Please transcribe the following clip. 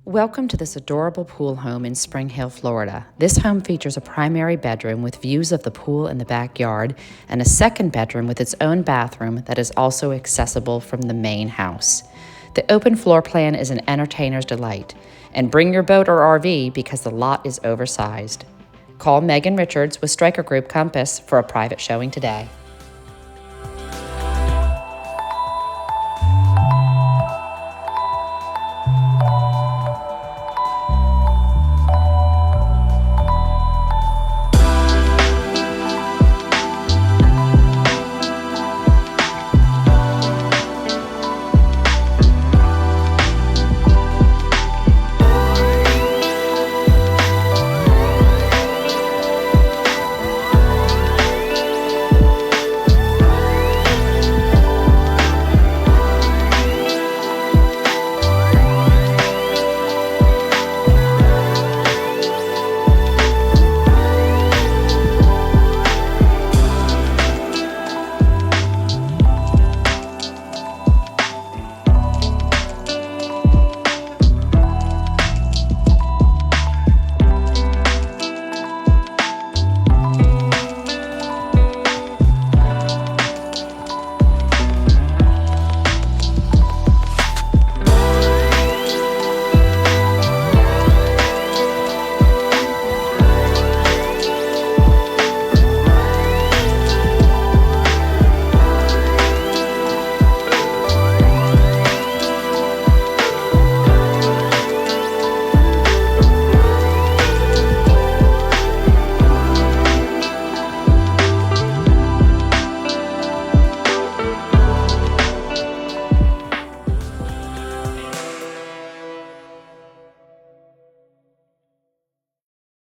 Welcome to this adorable pool home in Spring Hill, Florida. This home features a primary bedroom with views of the pool in the backyard and a second bedroom with its own bathroom that is also accessible from the main house. The open floor plan is an entertainer's delight. And bring your boat or RV because the lot is oversized. Call Megan Richards with Stryker Group Compass for a private showing today.